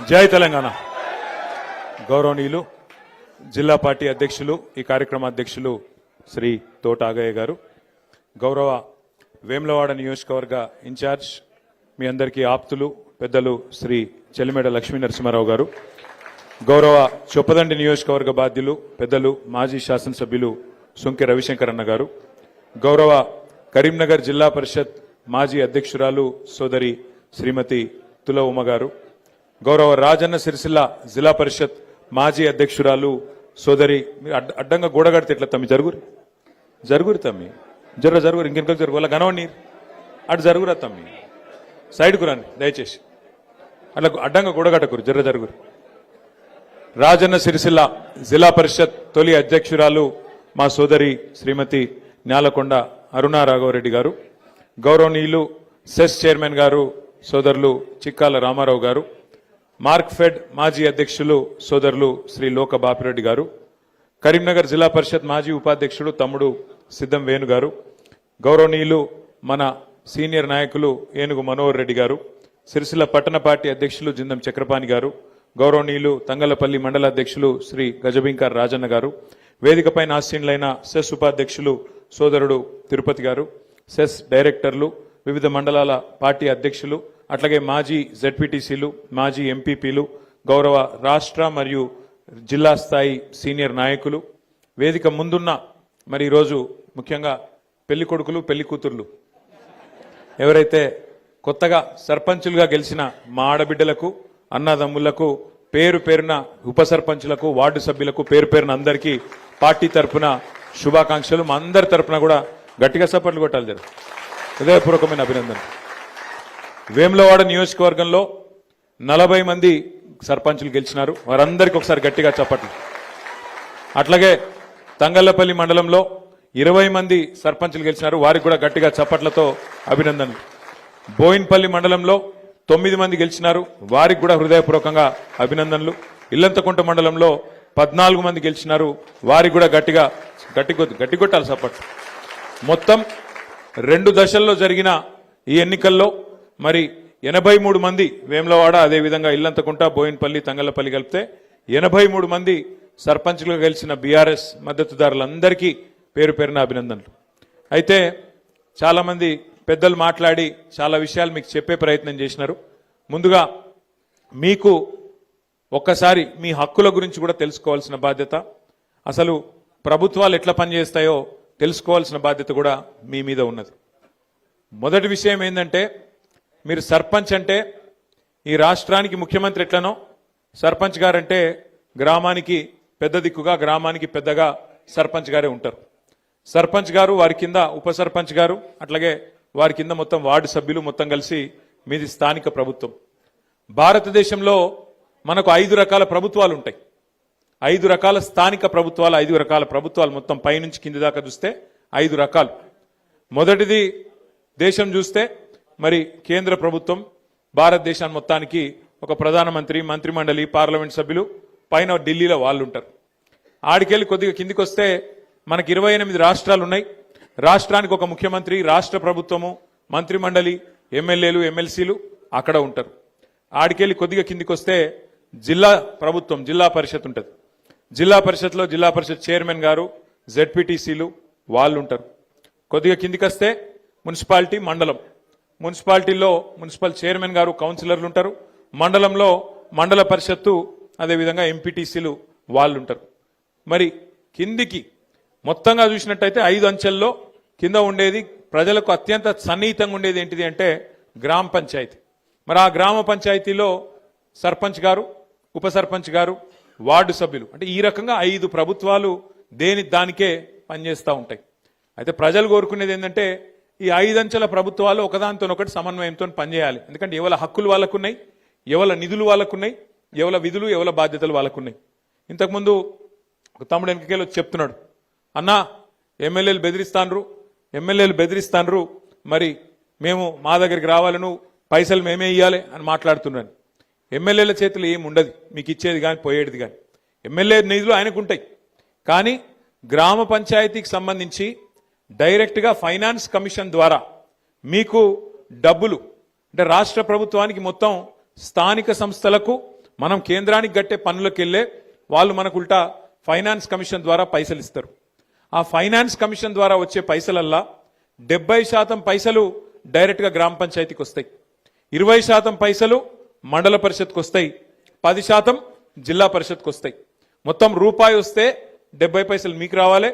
జై తెలంగాణ. గౌరవనీయులు జిల్లా పార్టీ అధ్యక్షులు, ఈ కార్యక్రమ అధ్యక్షులు శ్రీ తోట ఆగయ్య గారు, గౌరవ వేములవాడ నియోజకవర్గ ఇన్ఛార్జ్, మీ అందరికీ ఆప్తులు పెద్దలు శ్రీ చెలిమేడ లక్ష్మీ నరసింహారావు గారు, గౌరవ చొప్పదండి నియోజకవర్గ బాధ్యులు పెద్దలు మాజీ శాసనసభ్యులు సుంకె రవిశంకర్ అన్న గారు, గౌరవ కరీంనగర్ జిల్లా పరిషత్ మాజీ అధ్యక్షురాలు సోదరి శ్రీమతి తుల ఉమ గారు, గౌరవ రాజన్న సిరిసిల్ల జిల్లా పరిషత్ మాజీ అధ్యక్షురాలు సోదరి, మీరు అడ్డంగా గోడగడితే ఎట్లా తమ్మి జరుగురు తమ్మి జరుగురు ఇంకెంక జరుగు వాళ్ళ గనవండి అటు జరుగురా తమ్మి, సైడ్కు రాని దయచేసి, అట్లా అడ్డంగా గోడగట్టకురు జరుగురు. రాజన్న సిరిసిల్ల జిల్లా పరిషత్ తొలి అధ్యక్షురాలు మా సోదరి శ్రీమతి న్యాలకొండ అరుణా రాఘవరెడ్డి గారు, గౌరవనీయులు సెస్ చైర్మన్ గారు సోదరులు చిక్కాల రామారావు గారు, మార్క్ఫెడ్ మాజీ అధ్యక్షులు సోదరులు శ్రీ లోక బాపిరెడ్డి గారు, కరీంనగర్ జిల్లా పరిషత్ మాజీ ఉపాధ్యక్షుడు తమ్ముడు సిద్ధం వేణు గారు, గౌరవనీయులు మన సీనియర్ నాయకులు ఏనుగు మనోహర్ రెడ్డి గారు, సిరిసిల్ల పట్టణ పార్టీ అధ్యక్షులు జిందం చక్రపాణి గారు, గౌరవనీయులు తంగలపల్లి మండల అధ్యక్షులు శ్రీ గజబింకర్ రాజన్న గారు, వేదికపైన ఆసీనులైన సెస్ ఉపాధ్యక్షులు సోదరుడు తిరుపతి గారు, సెస్ డైరెక్టర్లు, వివిధ మండలాల పార్టీ అధ్యక్షులు, అట్లాగే మాజీ జెడ్పీటీసీలు, మాజీ ఎంపీపీలు, గౌరవ రాష్ట్ర మరియు జిల్లా స్థాయి సీనియర్ నాయకులు, వేదిక ముందున్న మరి ఈరోజు ముఖ్యంగా పెళ్లి కొడుకులు పెళ్లి కూతుర్లు ఎవరైతే కొత్తగా సర్పంచులుగా గెలిచిన మా ఆడబిడ్డలకు, అన్నదమ్ములకు, పేరు పేరున ఉప సర్పంచులకు, వార్డు సభ్యులకు పేరు పేరున అందరికీ పార్టీ తరఫున శుభాకాంక్షలు. మా అందరి తరఫున కూడా గట్టిగా సపోర్ట్లు కొట్టాలి. జరు హృదయపూర్వకమైన అభినందన. వేములవాడ నియోజకవర్గంలో 40 మంది సర్పంచులు గెలిచినారు, వారందరికీ ఒకసారి గట్టిగా చప్పట్లు. అట్లాగే తంగళ్లపల్లి మండలంలో 20 మంది సర్పంచులు గెలిచినారు, వారికి కూడా గట్టిగా చప్పట్లతో అభినందనలు. బోయిన్పల్లి మండలంలో 9 మంది గెలిచినారు, వారికి కూడా హృదయపూర్వకంగా అభినందనలు. ఇల్లంతకుంట మండలంలో 14 మంది గెలిచినారు, వారికి కూడా గట్టి కొట్టాలి చప్పట్లు. మొత్తం 2 దశల్లో జరిగిన ఈ ఎన్నికల్లో మరి 83 మంది వేములవాడ, అదేవిధంగా ఇల్లంతకుంట, బోయిన్పల్లి, తంగళ్లపల్లి కలిపితే 83 మంది సర్పంచులుగా గెలిచిన బీఆర్ఎస్ మద్దతుదారులందరికీ పేరు పేరున అభినందనలు. అయితే చాలామంది పెద్దలు మాట్లాడి చాలా విషయాలు మీకు చెప్పే ప్రయత్నం చేసినారు. ముందుగా మీకు ఒక్కసారి మీ హక్కుల గురించి కూడా తెలుసుకోవాల్సిన బాధ్యత, అసలు ప్రభుత్వాలు ఎట్లా పనిచేస్తాయో తెలుసుకోవాల్సిన బాధ్యత కూడా మీ మీద ఉన్నది. మొదటి విషయం ఏంటంటే, మీరు సర్పంచ్ అంటే ఈ రాష్ట్రానికి ముఖ్యమంత్రి ఎట్లనో సర్పంచ్ గారంటే గ్రామానికి పెద్ద దిక్కుగా, గ్రామానికి పెద్దగా సర్పంచ్ గారే ఉంటారు. సర్పంచ్ గారు, వారి కింద ఉప సర్పంచ్ గారు, అట్లాగే వారి కింద మొత్తం వార్డు సభ్యులు మొత్తం కలిసి మీది స్థానిక ప్రభుత్వం. భారతదేశంలో మనకు 5 రకాల ప్రభుత్వాలు ఉంటాయి. 5 రకాల స్థానిక ప్రభుత్వాలు, 5 రకాల ప్రభుత్వాలు మొత్తం పైనుంచి కింది దాకా చూస్తే 5 రకాలు. మొదటిది దేశం చూస్తే మరి కేంద్ర ప్రభుత్వం, భారతదేశాన్ని మొత్తానికి ఒక ప్రధానమంత్రి, మంత్రిమండలి, పార్లమెంట్ సభ్యులు, పైన ఢిల్లీలో వాళ్ళు ఉంటారు. ఆడికెళ్ళి కొద్దిగా కిందికి వస్తే మనకి 28 రాష్ట్రాలు ఉన్నాయి. రాష్ట్రానికి ఒక ముఖ్యమంత్రి, రాష్ట్ర ప్రభుత్వము, మంత్రిమండలి, ఎమ్మెల్యేలు, ఎమ్మెల్సీలు అక్కడ ఉంటారు. ఆడికెళ్ళి కొద్దిగా కిందికి వస్తే జిల్లా ప్రభుత్వం, జిల్లా పరిషత్ ఉంటుంది. జిల్లా పరిషత్లో జిల్లా పరిషత్ చైర్మన్ గారు, జెడ్పీటీసీలు వాళ్ళు ఉంటారు. కొద్దిగా కిందికి వస్తే మున్సిపాలిటీ, మండలం. మున్సిపాలిటీలో మున్సిపల్ చైర్మన్ గారు, కౌన్సిలర్లు ఉంటారు. మండలంలో మండల పరిషత్తు, అదేవిధంగా ఎంపీటీసీలు వాళ్ళు ఉంటారు. మరి కిందికి మొత్తంగా చూసినట్టయితే 5 అంచెల్లో కింద ఉండేది, ప్రజలకు అత్యంత సన్నిహితంగా ఉండేది ఏంటిది అంటే గ్రామ పంచాయతీ. మరి ఆ గ్రామ పంచాయతీలో సర్పంచ్ గారు, ఉప సర్పంచ్ గారు, వార్డు సభ్యులు, అంటే ఈ రకంగా 5 ప్రభుత్వాలు దానికే పనిచేస్తూ ఉంటాయి. అయితే ప్రజలు కోరుకునేది ఏంటంటే ఈ 5 అంచెల ప్రభుత్వాలు ఒకదానితోనొకటి సమన్వయంతో పనిచేయాలి. ఎందుకంటే ఎవరి హక్కులు వాళ్ళకున్నాయి, ఎవరి నిధులు వాళ్ళకున్నాయి, ఎవరి విధులు, ఎవరి బాధ్యతలు వాళ్ళకున్నాయి. ఇంతకుముందు ఒక తమ్ముడు వెనకకెళ్ళి వచ్చి చెప్తున్నాడు, అన్నా ఎమ్మెల్యేలు బెదిరిస్తాన్రు, మరి మేము మా దగ్గరికి రావాలను, పైసలు మేమే ఇవ్వాలి అని మాట్లాడుతున్నాను. ఎమ్మెల్యేల చేతులు ఏమి ఉండదు, మీకు ఇచ్చేది కానీ పోయేది కానీ. ఎమ్మెల్యే నిధులు ఆయనకుంటాయి, కానీ గ్రామ పంచాయతీకి సంబంధించి డైరెక్ట్గా ఫైనాన్స్ కమిషన్ ద్వారా మీకు డబ్బులు అంటే రాష్ట్ర ప్రభుత్వానికి మొత్తం స్థానిక సంస్థలకు మనం కేంద్రానికి కట్టే పన్నులకు వెళ్ళే వాళ్ళు మనకు ఉల్టా ఫైనాన్స్ కమిషన్ ద్వారా పైసలు ఇస్తారు. ఆ ఫైనాన్స్ కమిషన్ ద్వారా వచ్చే పైసలల్లా 70% పైసలు డైరెక్ట్గా గ్రామ పంచాయతీకి వస్తాయి, 20% పైసలు మండల పరిషత్కి వస్తాయి, 10% జిల్లా పరిషత్కి వస్తాయి. మొత్తం రూపాయి వస్తే 70 పైసలు మీకు రావాలి,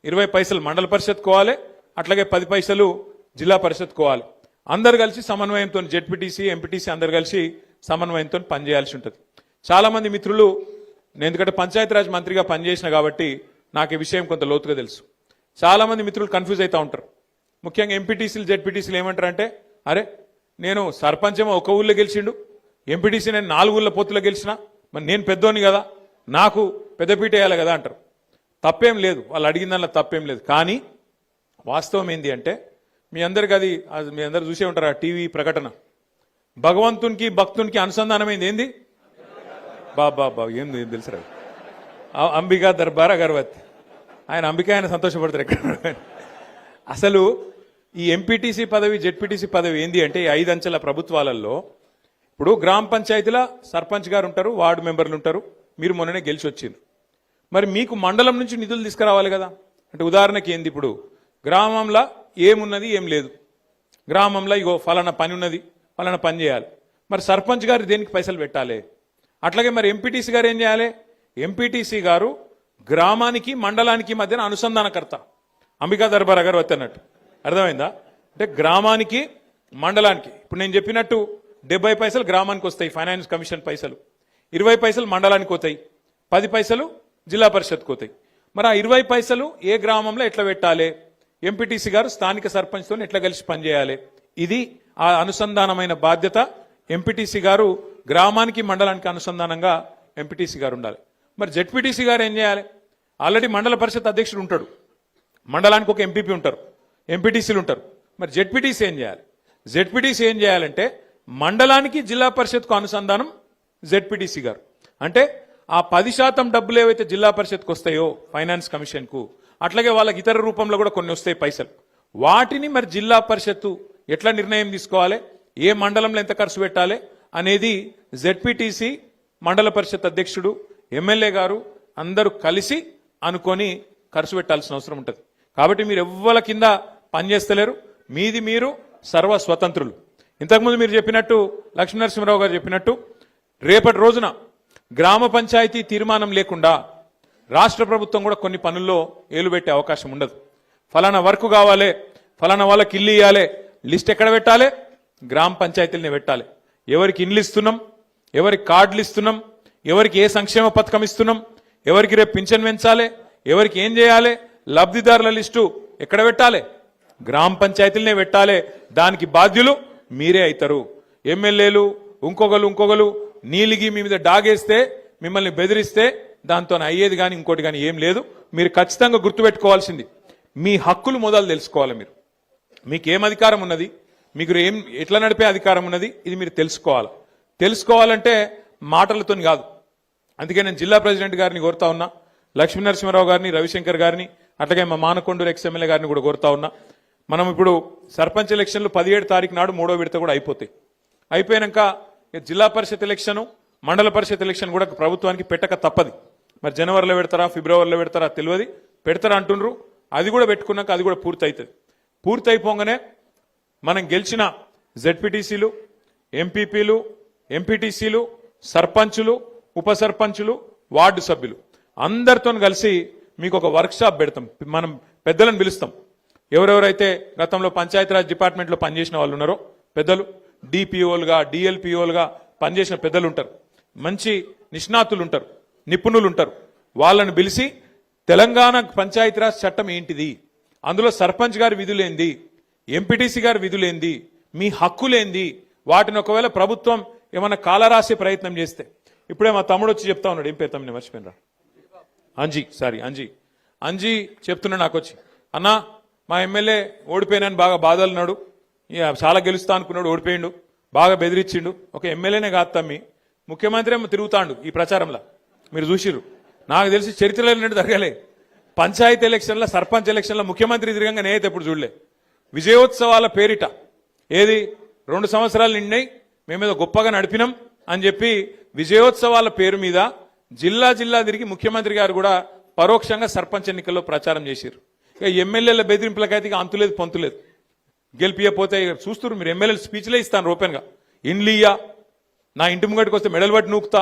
20 పైసలు మండల పరిషత్కి పోవాలి, అట్లాగే 10 పైసలు జిల్లా పరిషత్కి పోవాలి. అందరు కలిసి సమన్వయంతో జెడ్పీటీసీ ఎంపీటీసీ అందరు కలిసి సమన్వయంతో పనిచేయాల్సి ఉంటుంది. చాలా మంది మిత్రులు, నేను ఎందుకంటే పంచాయతీరాజ్ మంత్రిగా పనిచేసిన కాబట్టి నాకు ఈ విషయం కొంత లోతుగా తెలుసు. చాలా మంది మిత్రులు కన్ఫ్యూజ్ అవుతూ ఉంటారు. ముఖ్యంగా ఎంపీటీసీలు జెడ్పీటీసీలు ఏమంటారంటే, అరే నేను సర్పంచ్ ఏమో ఒక ఊళ్ళో గెలిచిండు, ఎంపీటీసీ నేను 4 ఊళ్ళ పొత్తులో గెలిచిన, మరి నేను పెద్దోని కదా, నాకు పెద్దపీట వేయాలి కదా అంటారు. తప్పేం లేదు, వాళ్ళు అడిగిన దానిలో తప్పేం లేదు. కానీ వాస్తవం ఏంది అంటే, మీ అందరికి అది మీ అందరు చూసే ఉంటారు ఆ టీవీ ప్రకటన, భగవంతునికి భక్తునికి అనుసంధానమైంది ఏంది, బాబా ఏంది తెలుసు, అంబికా దర్బార్ అగర్వత్. ఆయన అంబిక ఆయన సంతోషపడతారు ఎక్కడ. అసలు ఈ ఎంపీటీసీ పదవి జెడ్పీటీసీ పదవి ఏంది అంటే, 5 అంచెల ప్రభుత్వాలలో ఇప్పుడు గ్రామ పంచాయతీల సర్పంచ్ గారు ఉంటారు, వార్డు మెంబర్లు ఉంటారు. మీరు మొన్ననే గెలిచి వచ్చింది, మరి మీకు మండలం నుంచి నిధులు తీసుకురావాలి కదా. అంటే ఉదాహరణకి ఏంది, ఇప్పుడు గ్రామంలో ఏమున్నది ఏం లేదు, గ్రామంలో ఇగో ఫలానా పని ఉన్నది, ఫలానా పని చేయాలి, మరి సర్పంచ్ గారు దేనికి పైసలు పెట్టాలి. అట్లాగే మరి ఎంపీటీసీ గారు ఏం చేయాలి, ఎంపీటీసీ గారు గ్రామానికి మండలానికి మధ్యన అనుసంధానకర్త, అంబికా దర్బార్ అగర్వత్ అన్నట్టు. అర్థమైందా? అంటే గ్రామానికి మండలానికి ఇప్పుడు నేను చెప్పినట్టు 70 పైసలు గ్రామానికి వస్తాయి ఫైనాన్స్ కమిషన్ పైసలు, 20 పైసలు మండలానికి పోతాయి, 10 పైసలు జిల్లా పరిషత్కి పోతాయి. మరి ఆ 20 పైసలు ఏ గ్రామంలో ఎట్లా పెట్టాలి, ఎంపీటీసీ గారు స్థానిక సర్పంచ్తో ఎట్లా కలిసి పనిచేయాలి, ఇది ఆ అనుసంధానమైన బాధ్యత. ఎంపీటీసీ గారు గ్రామానికి మండలానికి అనుసంధానంగా ఎంపీటీసీ గారు ఉండాలి. మరి జెడ్పీటీసీ గారు ఏం చేయాలి, ఆల్రెడీ మండల పరిషత్ అధ్యక్షుడు ఉంటాడు, మండలానికి ఒక ఎంపీపీ ఉంటారు, ఎంపీటీసీలు ఉంటారు. మరి జెడ్పీటీసీ ఏం చేయాలి, జెడ్పీటీసీ ఏం చేయాలంటే మండలానికి జిల్లా పరిషత్కు అనుసంధానం జెడ్పీటీసీ గారు. అంటే ఆ 10% డబ్బులు ఏవైతే జిల్లా పరిషత్కు వస్తాయో ఫైనాన్స్ కమిషన్కు, అట్లాగే వాళ్ళకి ఇతర రూపంలో కూడా కొన్ని వస్తాయి పైసలు, వాటిని మరి జిల్లా పరిషత్తు ఎట్లా నిర్ణయం తీసుకోవాలి, ఏ మండలంలో ఎంత ఖర్చు పెట్టాలి అనేది జెడ్పీటీసీ, మండల పరిషత్ అధ్యక్షుడు, ఎమ్మెల్యే గారు అందరూ కలిసి అనుకొని ఖర్చు పెట్టాల్సిన అవసరం ఉంటుంది. కాబట్టి మీరు ఎవ్వల కింద పనిచేస్తలేరు, మీది మీరు సర్వ స్వతంత్రులు. ఇంతకుముందు మీరు చెప్పినట్టు, లక్ష్మీనరసింహరావు గారు చెప్పినట్టు, రేపటి రోజున గ్రామ పంచాయతీ తీర్మానం లేకుండా రాష్ట్ర ప్రభుత్వం కూడా కొన్ని పనుల్లో ఏలు పెట్టే అవకాశం ఉండదు. ఫలానా వర్క్ కావాలి, ఫలానా వాళ్ళకి ఇల్లు ఇవ్వాలి, లిస్ట్ ఎక్కడ పెట్టాలి, గ్రామ పంచాయతీలనే పెట్టాలి. ఎవరికి ఇండ్లు ఇస్తున్నాం, ఎవరికి కార్డులు ఇస్తున్నాం, ఎవరికి ఏ సంక్షేమ పథకం ఇస్తున్నాం, ఎవరికి రేపు పింఛన్ పెంచాలి, ఎవరికి ఏం చేయాలి, లబ్ధిదారుల లిస్టు ఎక్కడ పెట్టాలి, గ్రామ పంచాయతీలనే పెట్టాలి. దానికి బాధ్యులు మీరే అవుతారు. ఎమ్మెల్యేలు ఇంకొకరు నీలిగి మీ మీద డాగేస్తే, మిమ్మల్ని బెదిరిస్తే దాంతో అయ్యేది కానీ ఇంకోటి కానీ ఏం లేదు. మీరు ఖచ్చితంగా గుర్తుపెట్టుకోవాల్సింది, మీ హక్కులు మొదలు తెలుసుకోవాలి. మీకు ఏం అధికారం ఉన్నది, మీకు ఎట్లా నడిపే అధికారం ఉన్నది, ఇది మీరు తెలుసుకోవాలి. తెలుసుకోవాలంటే మాటలతో కాదు. అందుకే నేను జిల్లా ప్రెసిడెంట్ గారిని కోరుతా ఉన్నా, లక్ష్మీనరసింహరావు గారిని, రవిశంకర్ గారిని, అట్లాగే మా మానకొండూరు ఎక్స్ఎమ్మెల్యే గారిని కూడా కోరుతా ఉన్నా. మనం ఇప్పుడు సర్పంచ్ ఎలక్షన్లు 17 తారీఖు నాడు 3వ విడత కూడా అయిపోతాయి. అయిపోయాక జిల్లా పరిషత్ ఎలక్షన్, మండల పరిషత్ ఎలక్షన్ కూడా ప్రభుత్వానికి పెట్టక తప్పది. మరి జనవరిలో పెడతారా, ఫిబ్రవరిలో పెడతారా తెలియదు, పెడతారా అంటుండ్రు. అది కూడా పెట్టుకున్నాక అది కూడా పూర్తి అవుతుంది. పూర్తి అయిపోగానే మనం గెలిచిన జెడ్పీటీసీలు, ఎంపీపీలు, ఎంపీటీసీలు, సర్పంచులు, ఉప సర్పంచులు, వార్డు సభ్యులు అందరితో కలిసి మీకు ఒక వర్క్షాప్ పెడతాం. మనం పెద్దలను పిలుస్తాం. ఎవరెవరైతే గతంలో పంచాయతీరాజ్ డిపార్ట్మెంట్లో పనిచేసిన వాళ్ళు ఉన్నారో పెద్దలు, డిపిఓలుగా, డిఎల్పిఓలుగా పనిచేసిన పెద్దలు ఉంటారు, మంచి నిష్ణాతులు ఉంటారు, నిపుణులు ఉంటారు. వాళ్ళని పిలిచి తెలంగాణ పంచాయతీరాజ్ చట్టం ఏంటిది, అందులో సర్పంచ్ గారి విధులేంది, ఎంపీటీసీ గారి విధులేంది, మీ హక్కులేంది, వాటిని ఒకవేళ ప్రభుత్వం ఏమన్నా కాలరాసే ప్రయత్నం చేస్తే, ఇప్పుడే మా తమ్ముడు వచ్చి చెప్తా ఉన్నాడు, ఏం పేరు తమ్ముడు మర్చిపోయినరా, అంజీ చెప్తున్నా నాకు వచ్చి, అన్నా మా ఎమ్మెల్యే ఓడిపోయినాను బాగా బాధలున్నాడు, చాలా గెలుస్తా అనుకున్నాడు, ఓడిపోయిండు, బాగా బెదిరించిండు. ఒక ఎమ్మెల్యేనే కాదు తమ్మి, ముఖ్యమంత్రి ఏమో తిరుగుతాండు ఈ ప్రచారంలో, మీరు చూసిర్రు. నాకు తెలిసి చరిత్రలో జరగలే. పంచాయతీ ఎలక్షన్ల, సర్పంచ్ ఎలక్షన్ల ముఖ్యమంత్రి తిరగంగా నేనైతే ఎప్పుడు చూడలే. విజయోత్సవాల పేరిట ఏది 2 సంవత్సరాలు నిండినాయి, మేమేదో గొప్పగా నడిపినాం, అని చెప్పి విజయోత్సవాల పేరు మీద జిల్లా జిల్లా తిరిగి ముఖ్యమంత్రి గారు కూడా పరోక్షంగా సర్పంచ్ ఎన్నికల్లో ప్రచారం చేశారు. ఇక ఎమ్మెల్యేల బెదిరింపులకైతే ఇక అంతులేదు పొంతులేదు. గెలిపియపోతే చూస్తున్నారు మీరు, ఎమ్మెల్యేలు స్పీచ్లే ఇస్తాను ఓపెన్గా, ఇండ్లియా నా ఇంటి ముంగటికి వస్తే మెడల్ పట్టి నూకుతా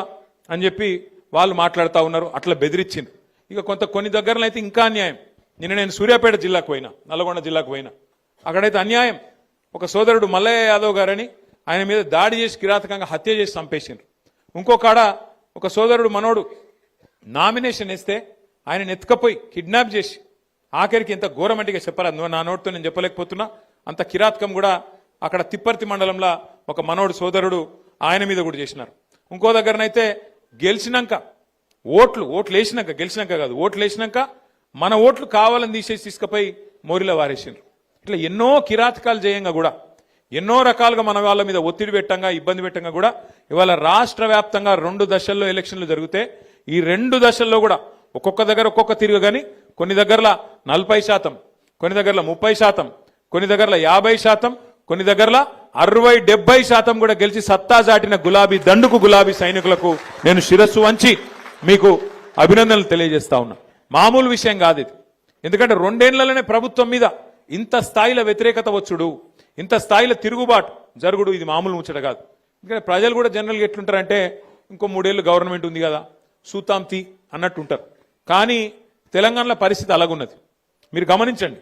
అని చెప్పి వాళ్ళు మాట్లాడుతూ ఉన్నారు. అట్లా బెదిరించింది. ఇక కొన్ని దగ్గరలో అయితే ఇంకా అన్యాయం. నిన్న నేను సూర్యాపేట జిల్లాకు పోయినా, నల్గొండ జిల్లాకు పోయినా, అక్కడైతే అన్యాయం. ఒక సోదరుడు మల్లయ్య యాదవ్ గారని ఆయన మీద దాడి చేసి కిరాతకంగా హత్య చేసి చంపేసిండ్రు. ఇంకొకాడ ఒక సోదరుడు మనోడు నామినేషన్ వేస్తే ఆయన ఎత్తుకపోయి కిడ్నాప్ చేసి ఆఖరికి ఎంత ఘోరమంటిగా చెప్పరాదు, నా నోటితో నేను చెప్పలేకపోతున్నా. అంత కిరాతకం కూడా అక్కడ తిప్పర్తి మండలంలో ఒక మనోడు సోదరుడు ఆయన మీద కూడా చేసినారు. ఇంకో దగ్గరనైతే గెలిచినాక ఓట్లు వేసినాక, గెలిచినాక కాదు, ఓట్లు వేసినాక మన ఓట్లు కావాలని తీసేసి తీసుకుపోయి మోరిలో వారేసిండ్రు. ఇట్లా ఎన్నో కిరాతకాలు చేయంగా కూడా, ఎన్నో రకాలుగా మన వాళ్ళ మీద ఒత్తిడి పెట్టంగా, ఇబ్బంది పెట్టంగా కూడా ఇవాళ రాష్ట్ర వ్యాప్తంగా 2 దశల్లో ఎలక్షన్లు జరిగితే ఈ 2 దశల్లో కూడా ఒక్కొక్క దగ్గర ఒక్కొక్క తిరుగు, కానీ కొన్ని దగ్గరలో 40%, కొన్ని దగ్గరలో 30%, కొన్ని దగ్గరలో 50%, కొన్ని దగ్గరలో 60-70% కూడా గెలిచి సత్తా చాటిన గులాబీ దండుకు, గులాబీ సైనికులకు నేను శిరస్సు వంచి మీకు అభినందనలు తెలియజేస్తా ఉన్నా. మామూలు విషయం కాదు ఇది. ఎందుకంటే 2 ఏళ్లలోనే ప్రభుత్వం మీద ఇంత స్థాయిలో వ్యతిరేకత వచ్చుడు, ఇంత స్థాయిలో తిరుగుబాటు జరుగుడు, ఇది మామూలు ముచ్చట కాదు. ఎందుకంటే ప్రజలు కూడా జనరల్గా ఎట్లుంటారంటే ఇంకో 3 ఏళ్ళు గవర్నమెంట్ ఉంది కదా సూతాంతి అన్నట్టు ఉంటారు. కానీ తెలంగాణలో పరిస్థితి అలాగున్నది. మీరు గమనించండి,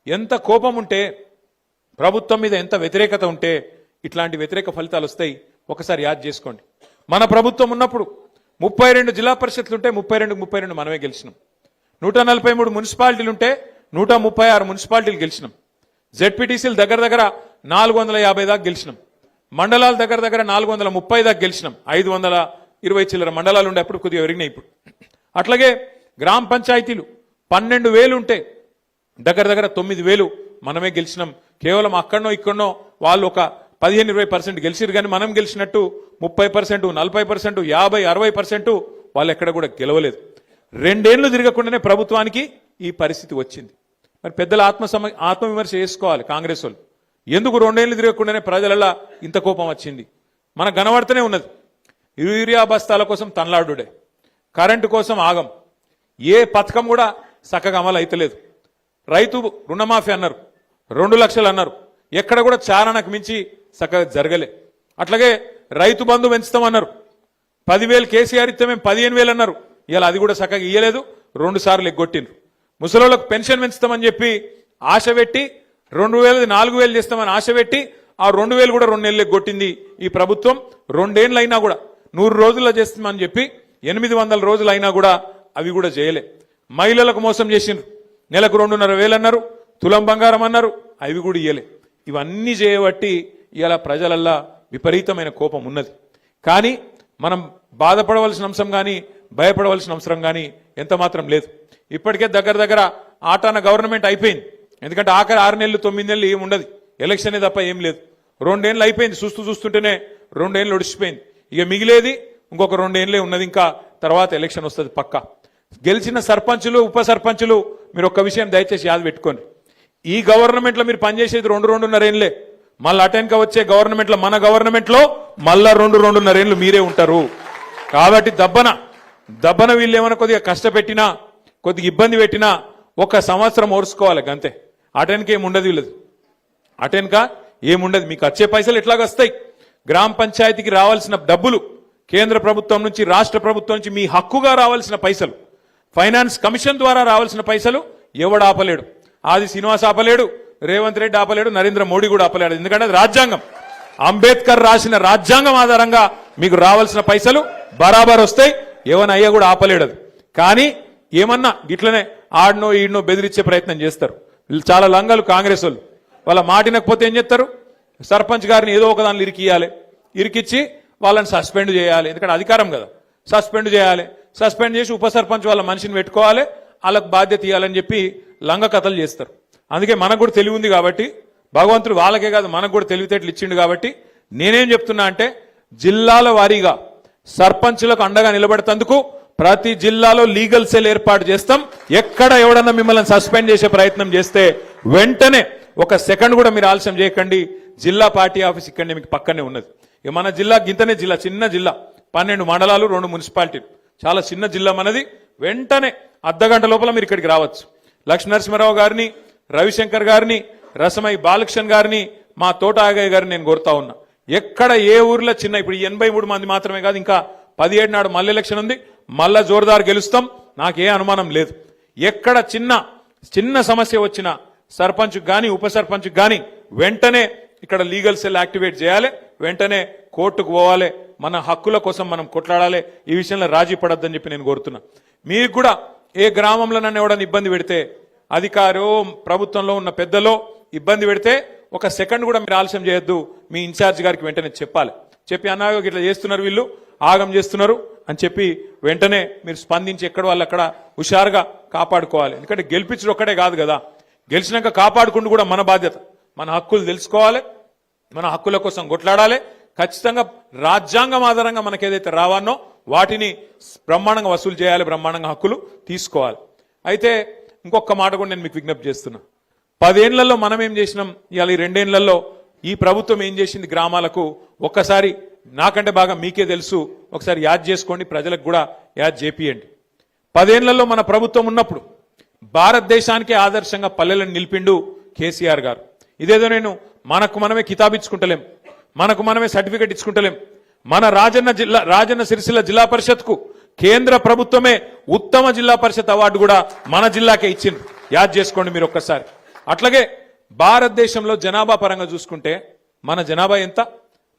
ఎంత కోపం ఉంటే, ప్రభుత్వం మీద ఎంత వ్యతిరేకత ఉంటే ఇట్లాంటి వ్యతిరేక ఫలితాలు వస్తాయి. ఒకసారి యాద్ చేసుకోండి. మన ప్రభుత్వం ఉన్నప్పుడు 32 జిల్లా పరిషత్లు ఉంటే 32 మనమే గెలిచినాం. 143 మున్సిపాలిటీలు ఉంటే 136 మున్సిపాలిటీలు గెలిచినాం. జెడ్పీటీసీలు దగ్గర 450 దాకా గెలిచినాం. మండలాలు దగ్గర 430 దాకా గెలిచినాం. 520 చిల్లర మండలాలు ఉండే అప్పుడు కొద్దిగా పెరిగినాయి ఇప్పుడు. అట్లాగే గ్రామ పంచాయతీలు 12,000 ఉంటే దగ్గర 9,000 మనమే గెలిచినాం. కేవలం అక్కడనో ఇక్కడనో వాళ్ళు ఒక 15-20% గెలిచిరు, కానీ మనం గెలిచినట్టు 30%, 40%, 50-60% వాళ్ళు ఎక్కడ కూడా గెలవలేదు. 2 ఏళ్లు తిరగకుండానే ప్రభుత్వానికి ఈ పరిస్థితి వచ్చింది. మరి పెద్దల ఆత్మవిమర్శ చేసుకోవాలి కాంగ్రెస్ వాళ్ళు. ఎందుకు 2 ఏళ్లు తిరగకుండానే ప్రజలలో ఇంత కోపం వచ్చింది? మనకు కనబడుతూనే ఉన్నది. యూరియా బస్తాల కోసం తనలాడుడే, కరెంటు కోసం ఆగం, ఏ పథకం కూడా చక్కగా అమలు అయితలేదు. రైతు రుణమాఫీ అన్నారు, 2 లక్షలు అన్నారు, ఎక్కడ కూడా చారణకు మించి చక్కగా జరగలే. అట్లాగే రైతు బంధు పెంచుతామన్నారు, 10,000 కేసీఆర్ ఇస్తే మేము 15,000 అన్నారు, ఇలా అది కూడా చక్కగా ఇయ్యలేదు, 2 సార్లు ఎగ్గొట్టిండ్రు. ముసలోళ్ళకు పెన్షన్ పెంచుతామని చెప్పి ఆశ పెట్టి 2,000 4,000 చేస్తామని ఆశ పెట్టి ఆ 2,000 కూడా 2 నెలలు ఎగ్గొట్టింది ఈ ప్రభుత్వం. 2 ఏళ్ళు అయినా కూడా 100 రోజుల్లో చేస్తామని చెప్పి 800 రోజులు అయినా కూడా అవి కూడా చేయలే. మహిళలకు మోసం చేసిండ్రు, నెలకు 2,500 అన్నారు, తులం బంగారం అన్నారు, అవి కూడా ఇయ్యలే. ఇవన్నీ చేయబట్టి ఇలా ప్రజలల్లా విపరీతమైన కోపం ఉన్నది. కానీ మనం బాధపడవలసిన అంశం కానీ భయపడవలసిన అవసరం కానీ ఎంత మాత్రం లేదు. ఇప్పటికే దగ్గర ఆటాన గవర్నమెంట్ అయిపోయింది. ఎందుకంటే ఆఖరి 6 నెలలు 9 నెలలు ఏం ఉండదు, ఎలక్షనే తప్ప ఏం లేదు. 2 ఏళ్ళు అయిపోయింది, చూస్తుంటేనే 2 ఏళ్ళు ఒడిచిపోయింది. ఇక మిగిలేది ఇంకొక 2 ఏళ్ళే ఉన్నది, ఇంకా తర్వాత ఎలక్షన్ వస్తుంది పక్కా. గెలిచిన సర్పంచులు ఉప సర్పంచులు మీరు ఒక్క విషయం దయచేసి యాద పెట్టుకోండి. ఈ గవర్నమెంట్లో మీరు పనిచేసేది 2-2.5 ఏళ్ళే. మళ్ళీ అటెన్కా వచ్చే గవర్నమెంట్లో, మన గవర్నమెంట్లో మళ్ళా 2-2.5 ఏళ్ళు మీరే ఉంటారు. కాబట్టి దబ్బన వీళ్ళు ఏమైనా కొద్దిగా కష్టపెట్టినా, కొద్దిగా ఇబ్బంది పెట్టినా 1 సంవత్సరం ఓర్చుకోవాలి అంతే. అటెన్కా ఏముండదు వీళ్ళది, అటెన్కా ఏముండదు. మీకు వచ్చే పైసలు ఎట్లాగ వస్తాయి? గ్రామ పంచాయతీకి రావాల్సిన డబ్బులు కేంద్ర ప్రభుత్వం నుంచి, రాష్ట్ర ప్రభుత్వం నుంచి మీ హక్కుగా రావాల్సిన పైసలు, ఫైనాన్స్ కమిషన్ ద్వారా రావాల్సిన పైసలు ఎవడు ఆపలేడు. ఆది శ్రీనివాస్ ఆపలేడు, రేవంత్ రెడ్డి ఆపలేడు, నరేంద్ర మోడీ కూడా ఆపలేడు. ఎందుకంటే అది రాజ్యాంగం, అంబేద్కర్ రాసిన రాజ్యాంగం ఆధారంగా మీకు రావాల్సిన పైసలు బరాబర్ వస్తాయి. ఏమన్నా అయ్యా కూడా ఆపలేడు అది. కానీ ఏమన్నా గిట్లనే ఆడనో ఈడనో బెదిరించే ప్రయత్నం చేస్తారు. వీళ్ళు చాలా లంగలు కాంగ్రెస్ వాళ్ళు. వాళ్ళ మాటినకపోతే ఏం చేస్తారు? సర్పంచ్ గారిని ఏదో ఒక దానిలో ఇరికిచ్చి వాళ్ళని సస్పెండ్ చేయాలి. ఎందుకంటే అధికారం కదా, సస్పెండ్ చేయాలి. సస్పెండ్ చేసి ఉప సర్పంచ్ వాళ్ళ మనిషిని పెట్టుకోవాలి, వాళ్ళకు బాధ్యత ఇవ్వాలని చెప్పి లంగ కథలు చేస్తారు. అందుకే మనకు కూడా తెలివి ఉంది కాబట్టి, భగవంతుడు వాళ్ళకే కాదు మనకు కూడా తెలివితేటలు ఇచ్చిండు కాబట్టి నేనేం చెప్తున్నా అంటే, జిల్లాల వారీగా సర్పంచులకు అండగా నిలబెడతందుకు ప్రతి జిల్లాలో లీగల్ సెల్ ఏర్పాటు చేస్తాం. ఎక్కడ ఎవడన్నా మిమ్మల్ని సస్పెండ్ చేసే ప్రయత్నం చేస్తే వెంటనే 1 సెకండ్ కూడా మీరు ఆలస్యం చేయకండి. జిల్లా పార్టీ ఆఫీస్ ఇక్కడనే మీకు పక్కనే ఉన్నది. ఇక మన జిల్లా గింతనే జిల్లా, చిన్న జిల్లా, 12 మండలాలు, 2 మున్సిపాలిటీలు, చాలా చిన్న జిల్లా మనది. వెంటనే అర్ధగంట లోపల మీరు ఇక్కడికి రావచ్చు. లక్ష్మీనరసింహారావు గారిని, రవిశంకర్ గారిని, రసమై బాలకృష్ణ గారిని, మా తోట ఆగయ్య గారిని నేను కోరుతా ఉన్నా. ఎక్కడ ఏ ఊర్లో చిన్న, ఇప్పుడు 83 మంది మాత్రమే కాదు, ఇంకా 17 నాడు మళ్ళీ ఎలక్షన్ ఉంది, మళ్ళా జోరుదారు గెలుస్తాం, నాకే అనుమానం లేదు. ఎక్కడ చిన్న సమస్య వచ్చినా సర్పంచ్ గాని ఉప సర్పంచ్ గాని వెంటనే ఇక్కడ లీగల్ సెల్ యాక్టివేట్ చేయాలి, వెంటనే కోర్టుకు పోవాలి, మన హక్కుల కోసం మనం కొట్లాడాలి. ఈ విషయంలో రాజీ పడొద్దని చెప్పి నేను కోరుతున్నా. మీకు కూడా ఏ గ్రామంలో నన్ను ఎవడన్నా ఇబ్బంది పెడితే, అధికారో ప్రభుత్వంలో ఉన్న పెద్దలో ఇబ్బంది పెడితే ఒక సెకండ్ కూడా మీరు ఆలస్యం చేయొద్దు, మీ ఇన్ఛార్జ్ గారికి వెంటనే చెప్పాలి. చెప్పి అన్నాయో ఇట్లా చేస్తున్నారు, వీళ్ళు ఆగం చేస్తున్నారు అని చెప్పి వెంటనే మీరు స్పందించి ఎక్కడ వాళ్ళు అక్కడ హుషారుగా కాపాడుకోవాలి. ఎందుకంటే గెలిపించడం ఒక్కడే కాదు కదా, గెలిచినాక కాపాడుకుంటూ కూడా మన బాధ్యత. మన హక్కులు తెలుసుకోవాలి, మన హక్కుల కోసం కొట్లాడాలి. ఖచ్చితంగా రాజ్యాంగం ఆధారంగా మనకు ఏదైతే రావానో వాటిని బ్రహ్మాండంగా వసూలు చేయాలి, బ్రహ్మాండంగా హక్కులు తీసుకోవాలి. అయితే ఇంకొక మాట కూడా నేను మీకు విజ్ఞప్తి చేస్తున్నా. 10 ఏళ్లలో మనం ఏం చేసినాం, ఇవాళ ఈ 2 ఏళ్లలో ఈ ప్రభుత్వం ఏం చేసింది గ్రామాలకు, ఒక్కసారి నాకంటే బాగా మీకే తెలుసు, ఒకసారి యాద్ చేసుకోండి, ప్రజలకు కూడా యాద్ చేపియండి. 10 ఏళ్లలో మన ప్రభుత్వం ఉన్నప్పుడు భారతదేశానికే ఆదర్శంగా పల్లెలను నిలిపిండు కేసీఆర్ గారు. ఇదేదో నేను మనకు మనమే కితాబిచ్చుకుంటలేం, మనకు మనమే సర్టిఫికెట్ ఇచ్చుకుంటలేం. మన రాజన్న సిరిసిల్ల జిల్లా పరిషత్కు కేంద్ర ప్రభుత్వమే ఉత్తమ జిల్లా పరిషత్ అవార్డు కూడా మన జిల్లాకే ఇచ్చింది. యాద్ చేసుకోండి మీరు ఒక్కసారి. అట్లాగే భారతదేశంలో జనాభా పరంగా చూసుకుంటే మన జనాభా ఎంత,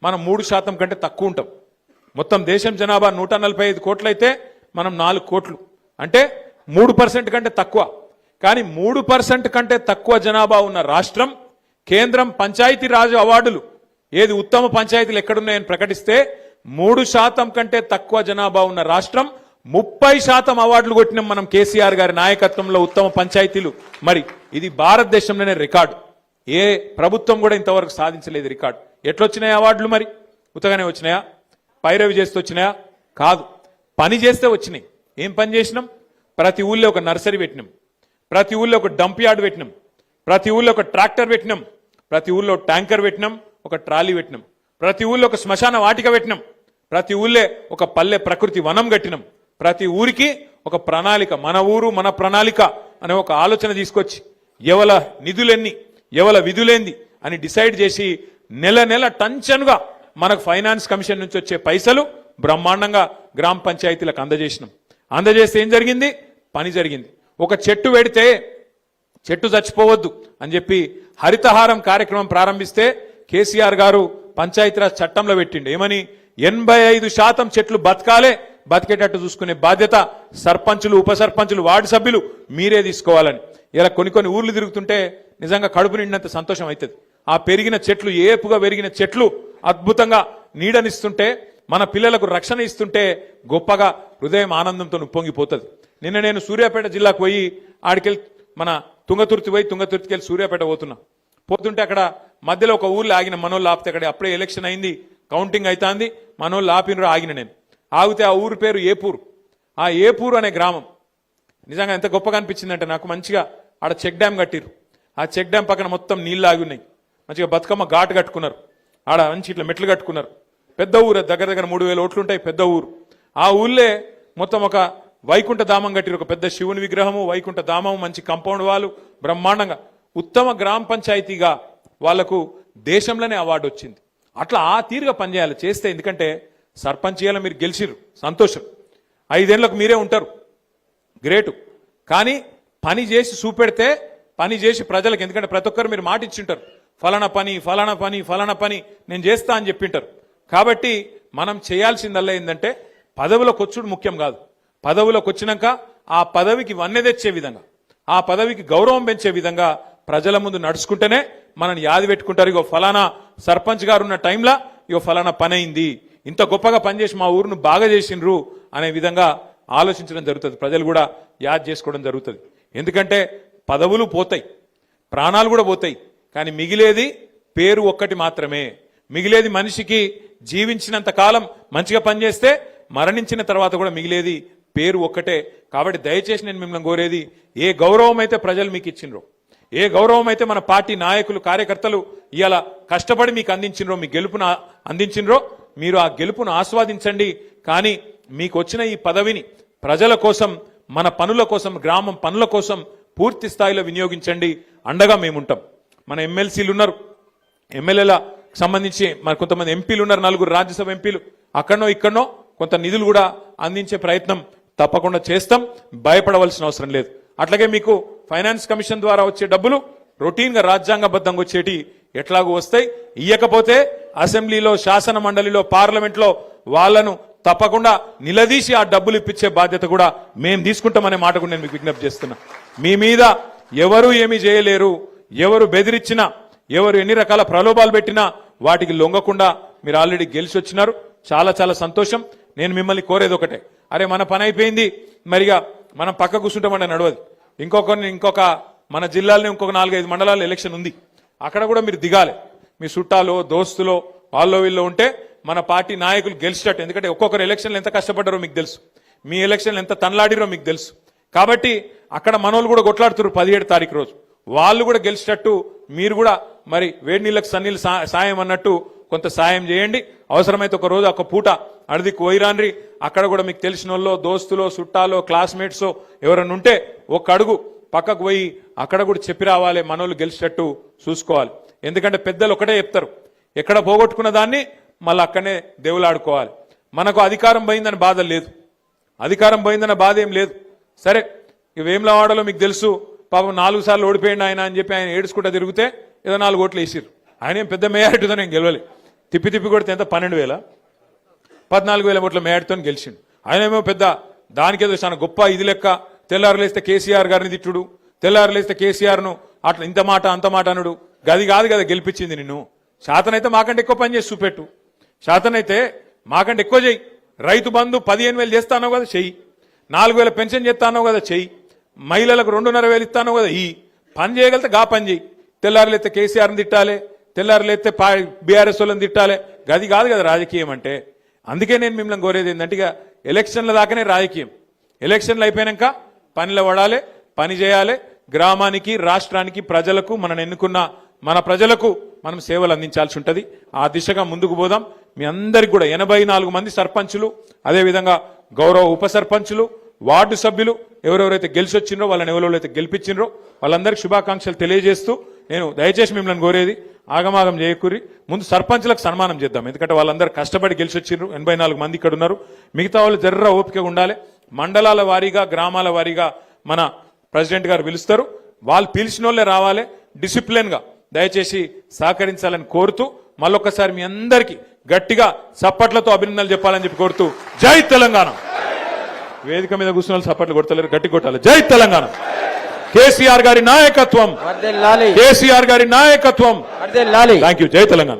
మనం 3% కంటే తక్కువ ఉంటాం. మొత్తం దేశం జనాభా 145 కోట్లు అయితే మనం 4 కోట్లు, అంటే 3% కంటే తక్కువ. కానీ 3% కంటే తక్కువ జనాభా ఉన్న రాష్ట్రం కేంద్రం పంచాయతీ రాజ్ అవార్డులు ఏది ఉత్తమ పంచాయతీలు ఎక్కడున్నాయని ప్రకటిస్తే 3% కంటే తక్కువ జనాభా ఉన్న రాష్ట్రం 30% అవార్డులు కొట్టినాం మనం కేసీఆర్ గారి నాయకత్వంలో ఉత్తమ పంచాయతీలు. మరి ఇది భారతదేశంలోనే రికార్డు, ఏ ప్రభుత్వం కూడా ఇంతవరకు సాధించలేదు రికార్డు. ఎట్లొచ్చినాయి అవార్డులు? మరి ఉత్తగానే వచ్చినాయా, పైరవి చేస్తే వచ్చినాయా? కాదు, పని చేస్తే వచ్చినాయి. ఏం పని చేసినాం? ప్రతి ఊళ్ళో ఒక నర్సరీ పెట్టినాం, ప్రతి ఊళ్ళో ఒక డంప్ యార్డ్ పెట్టినాం, ప్రతి ఊళ్ళో ఒక ట్రాక్టర్ పెట్టినాం, ప్రతి ఊళ్ళో ట్యాంకర్ పెట్టినాం, ఒక ట్రాలీ పెట్టినాం, ప్రతి ఊళ్ళో ఒక శ్మశాన వాటిక పెట్టినాం, ప్రతి ఊళ్ళే ఒక పల్లె ప్రకృతి వనం కట్టినాం. ప్రతి ఊరికి ఒక ప్రణాళిక, మన ఊరు మన ప్రణాళిక అనే ఒక ఆలోచన తీసుకొచ్చి ఎవల నిధులెన్ని ఎవల విధులేంది అని డిసైడ్ చేసి నెల నెల టంచన్గా మనకు ఫైనాన్స్ కమిషన్ నుంచి వచ్చే పైసలు బ్రహ్మాండంగా గ్రామ పంచాయతీలకు అందజేసినాం. అందజేస్తే ఏం జరిగింది? పని జరిగింది. ఒక చెట్టు పెడితే చెట్టు చచ్చిపోవద్దు అని చెప్పి హరితహారం కార్యక్రమం ప్రారంభిస్తే కేసీఆర్ గారు పంచాయతీరాజ్ చట్టంలో పెట్టిండు. ఏమని? 85% చెట్లు బతకాలే, బతికేటట్టు చూసుకునే బాధ్యత సర్పంచులు, ఉప సర్పంచులు, వార్డు సభ్యులు మీరే తీసుకోవాలని. ఇలా కొన్ని ఊర్లు తిరుగుతుంటే నిజంగా కడుపు నిండినంత సంతోషం అవుతుంది. ఆ పెరిగిన చెట్లు, ఏపుగా పెరిగిన చెట్లు అద్భుతంగా నీడనిస్తుంటే, మన పిల్లలకు రక్షణ ఇస్తుంటే గొప్పగా హృదయం ఆనందంతో ఉప్పొంగిపోతుంది. నిన్న నేను సూర్యాపేట జిల్లాకు పోయి ఆడికెళ్ళి మన తుంగతుర్తి పోయి తుంగతుర్తికి వెళ్ళి సూర్యాపేట పోతుంటే అక్కడ మధ్యలో ఒక ఊర్లో ఆగిన, మనోళ్ళు ఆపితే, అక్కడ అప్పుడే ఎలక్షన్ అయింది, కౌంటింగ్ అవుతుంది, మనోళ్ళు ఆపినరు, ఆగిన నేను ఆగితే ఆ ఊరు పేరు ఏపూరు. ఆ ఏపూరు అనే గ్రామం నిజంగా ఎంత గొప్పగా అనిపించిందంటే నాకు, మంచిగా ఆడ చెక్ డ్యామ్ కట్టిరు. ఆ చెక్ డ్యామ్ పక్కన మొత్తం నీళ్ళు ఆగి ఉన్నాయి, మంచిగా బతుకమ్మ ఘాటు కట్టుకున్నారు, ఆడ మంచి ఇట్లా మెట్లు కట్టుకున్నారు. పెద్ద ఊరు, దగ్గర 3000 ఓట్లు ఉంటాయి, పెద్ద ఊరు. ఆ ఊళ్ళే మొత్తం ఒక వైకుంఠ ధామం కట్టిరు, ఒక పెద్ద శివుని విగ్రహము, వైకుంఠ ధామం, మంచి కాంపౌండ్ వాళ్ళు, బ్రహ్మాండంగా ఉత్తమ గ్రామ పంచాయతీగా వాళ్లకు దేశంలోనే అవార్డు వచ్చింది. అట్లా ఆ తీరుగా పనిచేయాలి చేస్తే. ఎందుకంటే సర్పంచ్ చేయాలి, మీరు గెలిచిరు, సంతోషం, 5 ఏళ్లకు మీరే ఉంటారు, గ్రేటు. కానీ పని చేసి చూపెడితే, పని చేసి ప్రజలకు, ఎందుకంటే ప్రతి ఒక్కరు మీరు మాట ఇచ్చింటారు, ఫలానా పని ఫలానా పని ఫలానా పని నేను చేస్తా అని చెప్పింటారు. కాబట్టి మనం చేయాల్సిందల్లా ఏంటంటే పదవిలోకి వచ్చుడు ముఖ్యం కాదు, పదవిలోకి వచ్చినాక ఆ పదవికి వన్నె తెచ్చే విధంగా, ఆ పదవికి గౌరవం పెంచే విధంగా ప్రజల ముందు నడుచుకుంటేనే మనని యాది పెట్టుకుంటారు. ఇగో ఫలానా సర్పంచ్ గారు ఉన్న టైంలో ఇగో ఫలానా పని అయింది, ఇంత గొప్పగా పనిచేసి మా ఊరును బాగా చేసిండ్రు అనే విధంగా ఆలోచించడం జరుగుతుంది. ప్రజలు కూడా యాద్ చేసుకోవడం జరుగుతుంది. ఎందుకంటే పదవులు పోతాయి, ప్రాణాలు కూడా పోతాయి, కానీ మిగిలేది పేరు ఒక్కటి మాత్రమే. మిగిలేది మనిషికి జీవించినంత కాలం మంచిగా పనిచేస్తే మరణించిన తర్వాత కూడా మిగిలేది పేరు ఒక్కటే. కాబట్టి దయచేసి నేను మిమ్మల్ని కోరేది, ఏ గౌరవం అయితే ప్రజలు మీకు ఇచ్చిండ్రో, ఏ గౌరవం అయితే మన పార్టీ నాయకులు కార్యకర్తలు ఇవాళ కష్టపడి మీకు అందించినరో, మీ గెలుపును అందించినరో, మీరు ఆ గెలుపును ఆస్వాదించండి. కానీ మీకు వచ్చిన ఈ పదవిని ప్రజల కోసం, మన పనుల కోసం, గ్రామం పనుల కోసం పూర్తి స్థాయిలో వినియోగించండి. అండగా మేముంటాం. మన ఎమ్మెల్సీలు ఉన్నారు, ఎమ్మెల్యేల సంబంధించి మన కొంతమంది ఎంపీలు ఉన్నారు, 4 రాజ్యసభ ఎంపీలు. అక్కడనో ఇక్కడనో కొంత నిధులు కూడా అందించే ప్రయత్నం తప్పకుండా చేస్తాం. భయపడవలసిన అవసరం లేదు. అట్లాగే మీకు ఫైనాన్స్ కమిషన్ ద్వారా వచ్చే డబ్బులు రొటీన్ గా రాజ్యాంగబద్ధంగా వచ్చేటి ఎట్లాగూ వస్తాయి. ఇయ్యకపోతే అసెంబ్లీలో, శాసన మండలిలో, పార్లమెంట్ లో వాళ్లను తప్పకుండా నిలదీసి ఆ డబ్బులు ఇప్పించే బాధ్యత కూడా మేము తీసుకుంటామనే మాట కూడా నేను మీకు విజ్ఞప్తి చేస్తున్నా. మీ మీద ఎవరు ఏమీ చేయలేరు. ఎవరు బెదిరించినా, ఎవరు ఎన్ని రకాల ప్రలోభాలు పెట్టినా వాటికి లొంగకుండా మీరు ఆల్రెడీ గెలిచి వచ్చినారు. చాలా చాలా సంతోషం. నేను మిమ్మల్ని కోరేది ఒకటే, అరే మన పని అయిపోయింది, మరిగా మనం పక్క కూర్చుంటామంటే నడవదు. ఇంకొక మన జిల్లాలోనే ఇంకొక 4-5 మండలాల్లో ఎలక్షన్ ఉంది. అక్కడ కూడా మీరు దిగాలి. మీ చుట్టాలో, దోస్తులో, వాళ్ళో వీళ్ళు ఉంటే మన పార్టీ నాయకులు గెలిచేటట్టు. ఎందుకంటే ఒక్కొక్కరు ఎలక్షన్లు ఎంత కష్టపడ్డారో మీకు తెలుసు, మీ ఎలక్షన్లు ఎంత తనలాడిరో మీకు తెలుసు. కాబట్టి అక్కడ మనోళ్ళు కూడా కొట్లాడుతున్నారు 17 తారీఖు రోజు. వాళ్ళు కూడా గెలిచేటట్టు మీరు కూడా మరి వేడి నీళ్ళకి సన్నీళ్ళు సాయం అన్నట్టు కొంత సాయం చేయండి. అవసరమైతే ఒక రోజు ఒక పూట అడిదికి పోయిరాన్రి. అక్కడ కూడా మీకు తెలిసిన వాళ్ళు, దోస్తులో, చుట్టాలో, క్లాస్మేట్సో ఎవరన్నా ఉంటే ఒక అడుగు పక్కకు పోయి అక్కడ కూడా చెప్పి రావాలి. మనోళ్ళు గెలిచేటట్టు చూసుకోవాలి. ఎందుకంటే పెద్దలు ఒకటే చెప్తారు, ఎక్కడ పోగొట్టుకున్న దాన్ని మళ్ళీ అక్కడనే దేవులాడుకోవాలి. మనకు అధికారం పోయిందని బాధ లేదు, అధికారం పోయిందన్న బాధ ఏం లేదు. సరే, వేములవాడలో మీకు తెలుసు, పాపం 4 సార్లు ఓడిపోయింది ఆయన అని చెప్పి ఆయన ఏడుచుకుంటా తిరిగితే ఏదో 4 ఓట్లు వేసిరు. ఆయన ఏం పెద్ద మేయారిటీతో నేను గెలవలే. తిప్పి కొడితే ఎంత 12,000, 14,000 ఓట్ల మేయారితో గెలిచిండు. ఆయన ఏమో పెద్ద దానికేదో చాలా గొప్ప ఇది లెక్క. తెల్లారులేస్తే కేసీఆర్ గారిని తిట్టుడు, తెల్లారులేస్తే కేసీఆర్ను అట్లా ఇంత మాట అంత మాట అనుడు. గది కాదు కదా గెలిపించింది నిన్ను. శాతనైతే మాకంటే ఎక్కువ పని చేసి చూపెట్టు, శాతనైతే మాకంటే ఎక్కువ చెయ్యి. రైతు బంధు 15,000 చేస్తానో కదా చెయ్యి, 4,000 పెన్షన్ చేస్తానో కదా చెయ్యి, మహిళలకు 2,500 ఇస్తానో కదా ఈ పని చేయగలిగితే గా పని చేయి. తెల్లారులేస్తే కేసీఆర్ని తిట్టాలి, తెల్లారులేస్తే బీఆర్ఎస్ వాళ్ళని తిట్టాలి. గది కాదు కదా రాజకీయం అంటే. అందుకే నేను మిమ్మల్ని కోరేది ఏంటంటే, ఇక ఎలక్షన్ల దాకానే రాజకీయం. ఎలక్షన్లు అయిపోయాక పనిలో పడాలి, పని చేయాలి. గ్రామానికి, రాష్ట్రానికి, ప్రజలకు, మనం ఎన్నుకున్న మన ప్రజలకు మనం సేవలు అందించాల్సి ఉంటుంది. ఆ దిశగా ముందుకు పోదాం. మీ అందరికి కూడా 84 మంది సర్పంచులు, అదేవిధంగా గౌరవ ఉప సర్పంచులు, వార్డు సభ్యులు ఎవరెవరైతే గెలిచి వచ్చిండ్రో, వాళ్ళని ఎవరెవరైతే గెలిపించిండ్రో వాళ్ళందరికీ శుభాకాంక్షలు తెలియజేస్తూ నేను దయచేసి మిమ్మల్ని కోరేది, ఆగమాగం చేయకూరి ముందు సర్పంచ్లకు సన్మానం చేద్దాం. ఎందుకంటే వాళ్ళందరూ కష్టపడి గెలిచి వచ్చిండ్రు. 84 మంది ఇక్కడ ఉన్నారు. మిగతా వాళ్ళు జర్ర ఓపికగా ఉండాలి. మండలాల వారీగా, గ్రామాల వారీగా మన ప్రెసిడెంట్ గారు పిలుస్తారు. వాళ్ళు పిలిచిన వాళ్ళే రావాలి. డిసిప్లిన్ గా దయచేసి సహకరించాలని కోరుతూ మళ్ళొక్కసారి మీ అందరికీ గట్టిగా చప్పట్లతో అభినందనలు చెప్పాలని చెప్పి కోరుతూ, జై తెలంగాణ. వేదిక మీద కూర్చున్న చప్పట్లు కొడతలేరు, గట్టి కొట్టాలి. జై తెలంగాణ. కేసీఆర్ గారి నాయకత్వం, కేసీఆర్ గారి నాయకత్వం. Thank you. జై తెలంగాణ.